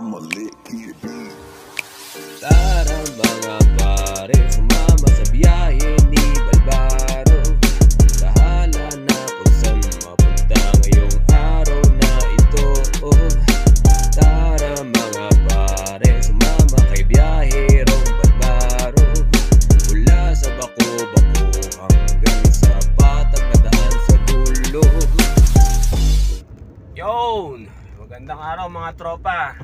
I'ma let keep it being. Tara mga pare, sumama sa biyahe ni Balbaro. Bahala na kung saan mapunta ngayong araw na ito. Tara mga pare, sumama kay biyaherong Balbaro. Mula sa Bako-Bako hanggang sa Patag na daan sa dulo. Yon! Magandang araw mga tropa.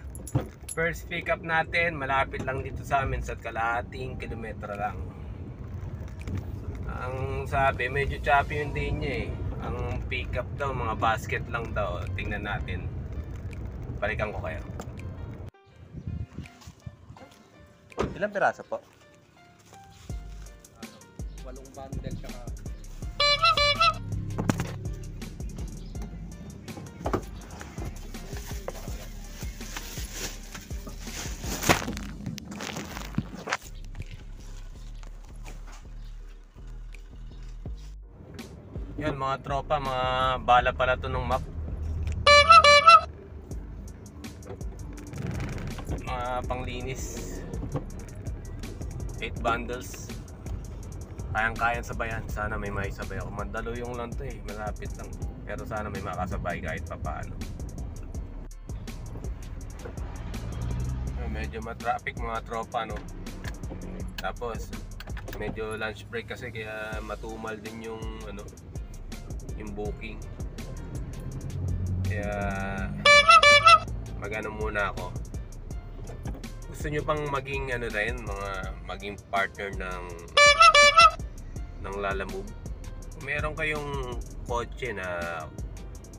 First pick up natin, malapit lang dito sa amin sa kalahating kilometro lang. Ang sabi, medyo choppy yung day niya eh. Ang pick up daw, mga basket lang daw. Tingnan natin. Balikan ko kayo. Ilang piraso po? 8 bundle tsaka Yan mga tropa, mga bala pala to ng map. Mga panglinis. 8 bundles. Kayang-kayang sabayan. Sana may maisabay ako. Mandalo yung lang to eh, malapit lang. Pero sana may makasabay kahit papaano. Medyo matraffic mga tropa, no. Tapos medyo lunch break kasi kaya matumal din yung ano, yung booking. Kaya magano muna ako. Gusto nyo pang maging ano rin, maging partner ng Lalamove? Kung meron kayong kotse na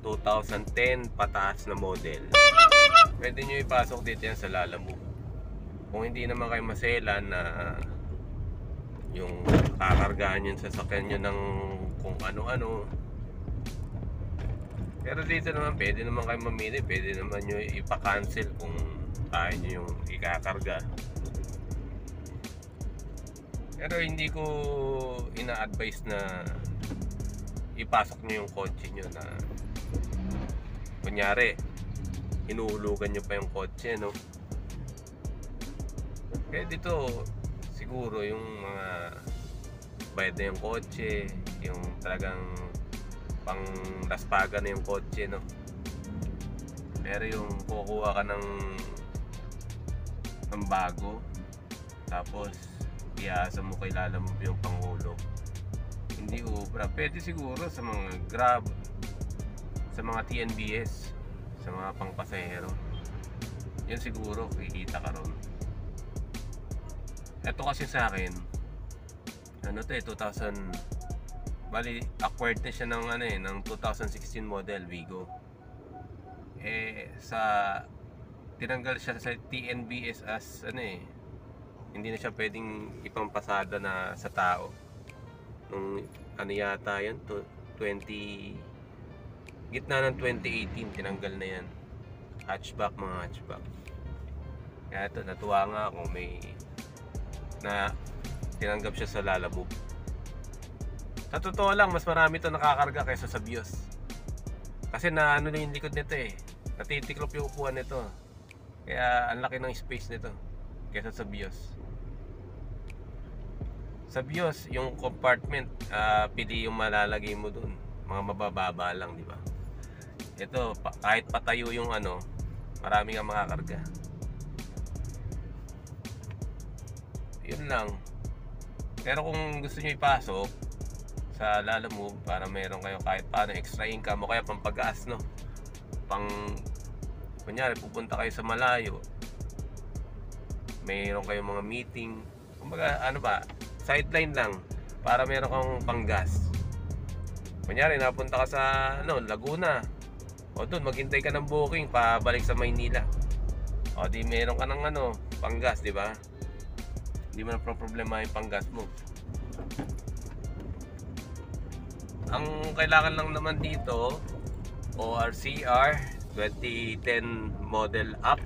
2010 pataas na model, pwede nyo ipasok dito yan sa Lalamove. Kung hindi naman kayo maselan na yung kakargahan yung sasakyan nyo ng kung ano-ano. Pero dito naman pwede naman kayo mamili, pwede naman nyo ipa-cancel kung kaya nyo yung ikakarga. Pero hindi ko ina-advise na ipasok nyo yung kotse nyo na kunyari hinuhulugan nyo pa yung kotse, no? Kaya dito siguro yung mga bayad na yung kotse, yung talagang pang laspagan na yung kotse, no? Pero yung kukuha ka ng bago, tapos iasa mo kay Lalamove yung panghulog, hindi ubra. Pwede siguro sa mga Grab, sa mga TNBS, sa mga pangpasahero, yun siguro kikita ka ron. Ito kasi sa akin, ano to eh, 2000, bali acquired na siya ng ano eh, ng 2016 model Vigo. Tinanggal siya sa TNBS as ano eh, hindi na siya pwedeng ipampasada na sa tao nung ano yata yun, 20 gitna ng 2018 tinanggal na yan. Hatchback, mga hatchback. Kaya ito, natuwa nga ako may na tinanggap siya sa Lalamove. Sa totoo lang, mas marami ito nakakarga kaysa sa Vios. Kasi na ano na yung likod nito eh, natitiklop yung upuan nito. Kaya ang laki ng space nito kaysa sa Vios. Sa Vios, yung compartment, pili yung malalagay mo dun. Mga mabababa lang, di ba? Ito, kahit patayo yung ano, marami kang makakarga. Yun lang. Pero kung gusto nyo ipasok sa Lalamove para meron kayo kahit paano extra income o kaya pang pag-gas, no? Kunyari pupunta kayo sa malayo, mayroon kayong mga meeting, kumbaga ano ba, sideline lang para meron kang pang-gas. Kunyari napunta ka sa ano, Laguna, o doon maghintay ka ng booking pabalik sa Maynila, o di meron ka ng ano, pang-gas, di ba? Hindi mo na problema yung pang-gas mo. Ang kailangan lang naman dito, ORCR 2010 model up,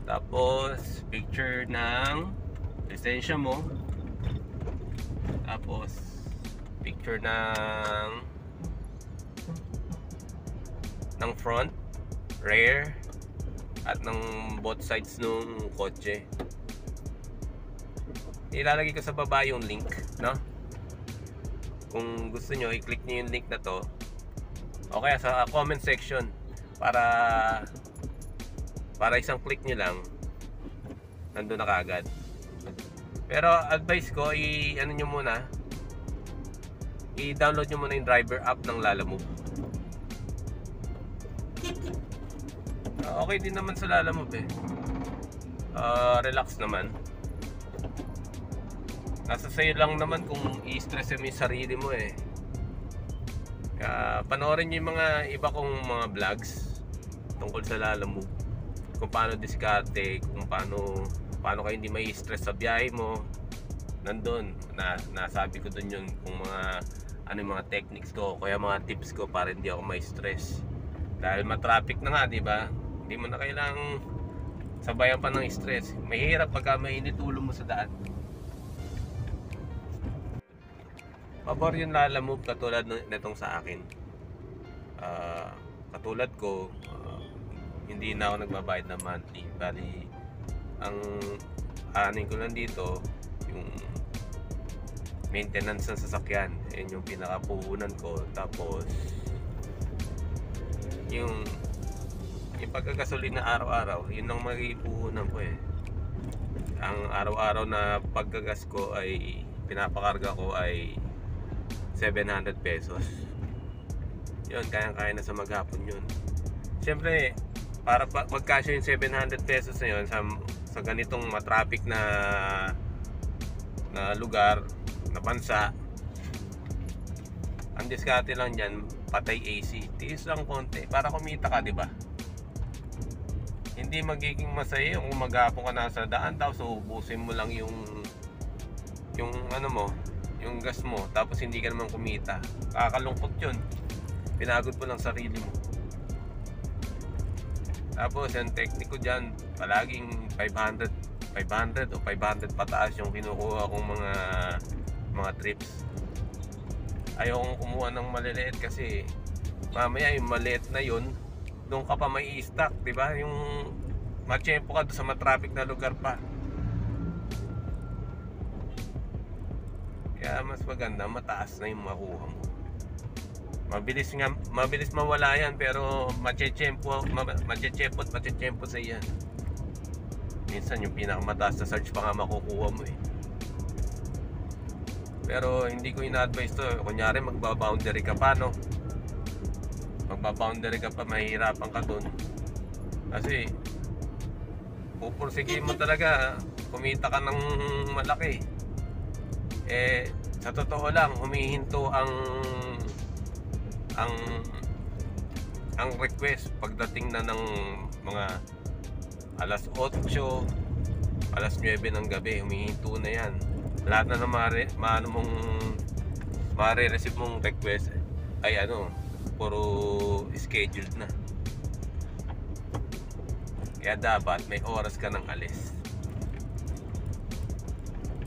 tapos picture ng lisensya mo, tapos picture ng front, rear, at ng both sides ng kotse. Ilalagay ko sa baba yung link, no? Kung gusto nyo, i-click nyo yung link na to o kaya sa comment section para isang click nyo lang nandun na kaagad. Pero advice ko, ano nyo muna, i-download nyo muna yung driver app ng Lalamove. Okay din naman sa Lalamove eh. Relax naman. Nasa sa'yo lang naman kung i-stress mo yung sarili mo eh. Kaya panoorin nyo yung mga iba kong mga vlogs tungkol sa Lalamove, kung paano diskarte, kung paano kayo hindi may stress sa biyahe mo. Nandun, nasabi ko dun yun kung yung mga techniques ko, kaya mga tips ko para hindi ako may stress. Dahil ma-traffic na nga, di ba? Hindi mo na kailangang sabayan pa ng stress. Mahirap pagka mainit ulo mo sa daan. Pabor yung Lalamove katulad nitong sa akin. Katulad ko, hindi na ako nagbabayad ng monthly. Bali, ang aanin ko lang dito, yung maintenance ng sasakyan. Yun yung pinakapuhunan ko. Tapos, yung pagkagasolina na araw-araw, yun ang magipuhunan ko eh. Ang araw-araw na paggagas ko ay pinapakarga ko ay 700 pesos. Yun, kayang-kaya na sa maghapon yun. Siyempre, para magkasya yung 700 pesos na yun sa ganitong matraffic na lugar, na bansa, ang diskarte lang dyan, patay AC. Tiis lang konti para kumita ka, di ba? Hindi magiging masaya kung maghapon ka nasa daan tapos ubusin mo lang yung ano mo, yung gas mo, tapos hindi ka naman kumita. Kakalungkot yun. Pinagod mo lang sarili mo. Tapos yung technique ko dyan, palaging 500 o 500 pataas yung kinukuha kong mga trips. Ayokong kumuha ng maliliit kasi mamaya yung maliit na yun, doon ka pa may i-stack, di ba? Yung matsyempo ka doon sa matraffic na lugar pa. Kaya mas maganda mataas na yung makuha mo. Mabilis mawala yan, pero matsyempo sa yan. Minsan yung pinakamataas na search pa nga makukuha mo eh. Pero hindi ko ina-advise to. Kunyari magba-boundary ka pa, no? Magba-boundary ka pa, mahihirapan ka dun. Kasi pupursigin mo talaga, kumita ka ng malaki. Eh, sa totoo lang, humihinto ang request pagdating na ng mga alas 8, alas 9 ng gabi, humihinto na yan. Lahat na mare-receive mong request ay puro scheduled na. Kaya dapat may oras ka ng alis.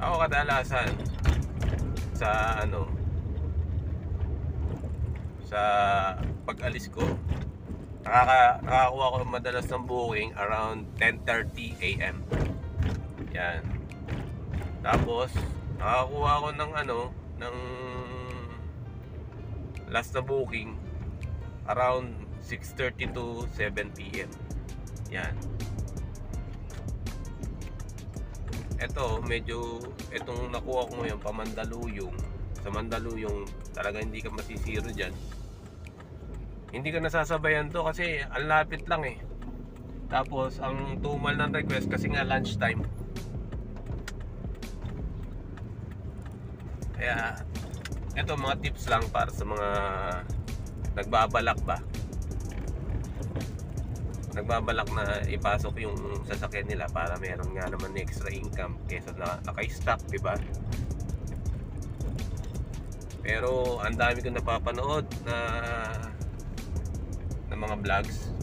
Ako kadalasan sa pag-alis ko, nakakakuha ko madalas ng booking around 10:30 AM. Yan. Tapos nakakuha ko ng last na booking around 6:30 to 7 PM. Yan. Itong nakuha ko ngayon pa Mandaluyong. Sa Mandaluyong talaga hindi ka masisiro dyan. Hindi ka nasasabayan to kasi ang lapit lang eh. Tapos ang tumal ng request kasi nga lunchtime. Kaya ito mga tips lang para sa mga nagbabalak na ipasok yung sasakyan nila para meron nga naman extra income kaysa naka-stock, diba? Pero ang dami kong napapanood na mga vlogs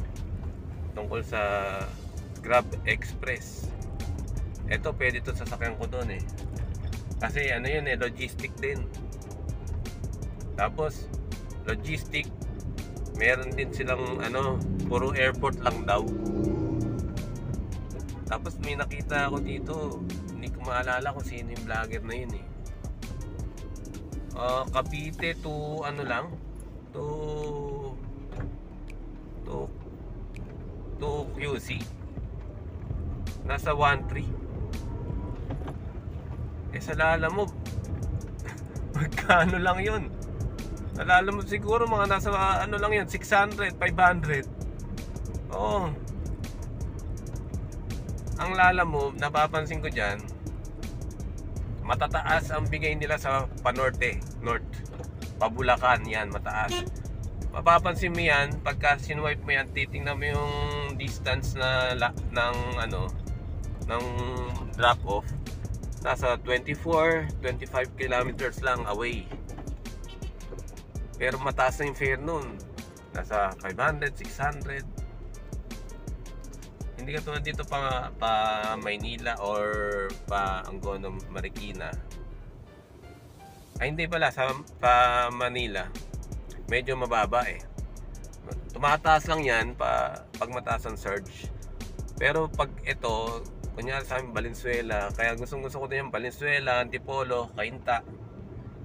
tungkol sa Grab Express. Ito pwede to sasakyan ko doon eh. Kasi logistic din. Tapos logistic, meron din silang puro airport lang daw. Tapos may nakita ako dito, hindi ko maalala kung sino yung vlogger na yun eh. Cavite to ano lang, to QC. Nasa 1.3. Sa Lalamove magkano lang yun? Sa Lalamove siguro mga nasa ano lang yun, 600, 500. Oo. Ang Lalamove, napapansin ko dyan, matataas ang bigay nila sa panorte, north, pabulakan, yan, mataas. Mapapansin mo yan, pagka sinwipe mo yan, titingnan mo yung distance na ng drop off. Nasa 24, 25 kilometers lang away. Pero mataas na yung fare nun. Nasa 500, 600. Hindi ka tulad dito pa Maynila or pa Angono, Marikina. Ay hindi pala, pa Manila medyo mababa eh. Tumataas lang yan pag mataas ang surge. Pero pag ito, kunyari sa amin Valenzuela, kaya gustong gusto ko din yung Valenzuela, Antipolo, Cainta.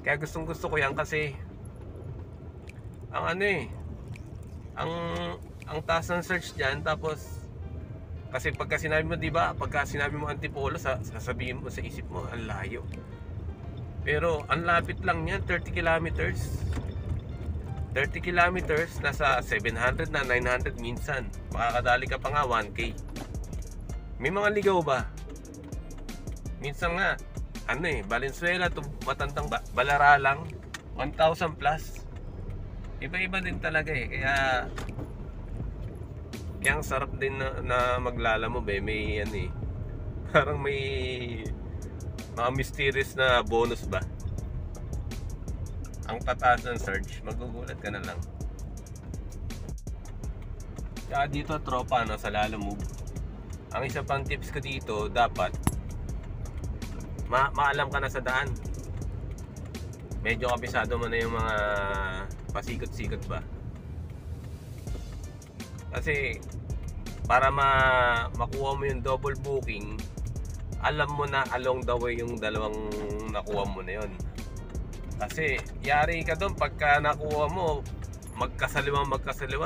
Kaya gustong gusto ko yan kasi ang ano eh, ang taas ng search diyan. Tapos kasi pagka sinabi mo, di ba, pagka sinabi mo Antipolo, sasabihin mo sa isip mo ang layo. Pero ang lapit lang niyan, 30 kilometers. 30 kilometers, nasa 700 na 900 minsan. Makakadali ka pa nga 1K. May mga ligaw ba? Minsan nga, ano eh, Valenzuela to Matandang Balara lang, 1,000 plus. Iba-iba din talaga eh. Kaya ang sarap din na Maglalamove eh. May ano eh, parang may mga mysterious na bonus ba. Ang tataas ng surge, magugulat ka na lang. Kaya dito tropa no, sa Lalamove, ang isa pang tips ko dito, dapat maalam ka na sa daan. Medyo kabisado mo na yung mga pasikot-sikot ba. Kasi para makuha mo yung double booking, alam mo na along the way yung dalawang nakuha mo na yun. Kasi yari ka doon pagka nakuha mo magkasaliwa,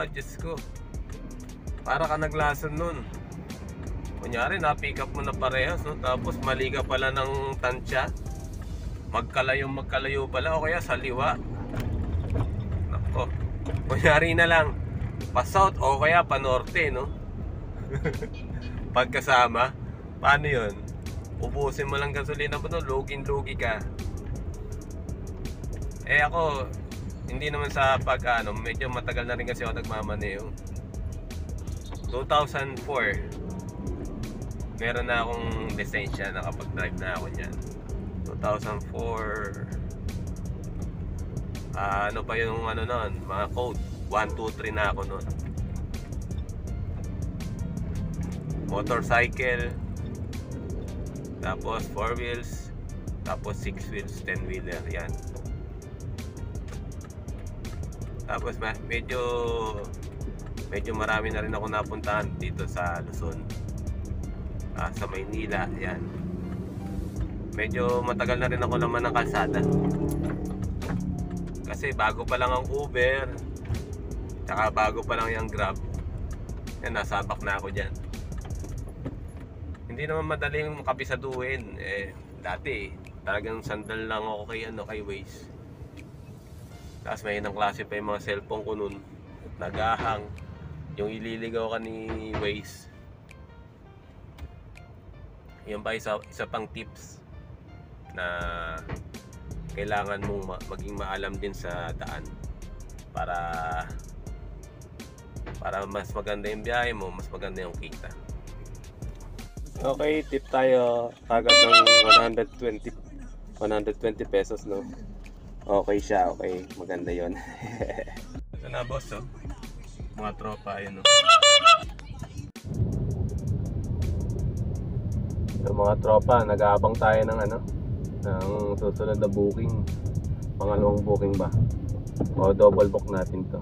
Diyos ko, para ka naglason nun. Kunyari na-pick up mo na parehas, no? Tapos mali ka pala ng tansya, magkalayo pala, o kaya saliwa. Nako, kunyari na lang pa south o kaya pa norte, no? Pagkasama, paano yun? Ubusin mo lang gasolina mo, no? Lugin-lugi ka. Ako, hindi naman sa medyo matagal na rin kasi ako nagmamaneho. 2004 meron na akong lisensya, nakapag-drive na ako niyan. 2004, ano pa yung ano nun, mga code 1, 2, 3 na ako nun. Motorcycle, tapos 4 wheels, tapos 6 wheels, 10 wheeler, yan. Tapos medyo marami na rin ako napuntahan dito sa Luzon, sa Maynila, yan. Medyo matagal na rin ako naman ng kalsada. Kasi bago pa lang ang Uber, tsaka bago pa lang yung Grab. Yan, nasabak na ako dyan. Hindi naman madaling makabisaduhin. Dati talagang sandal lang ako kay Waze. Tapos may inang klase pa yung mga cellphone ko nun, nagahang. Yung ililigaw ka ni Waze. Yan ba isa pang tips na kailangan mong maging maalam din sa daan para mas maganda yung biyahe mo, mas maganda yung kita. Okay, tip tayo kagad ng 120 pesos, no? Okay siya, okay, maganda yon. Ito na boss, oh. Mga tropa, ayun, no? So, mga tropa, nag-aabang tayo ng ng susunod na booking. Pangalawang booking ba? O double book natin to.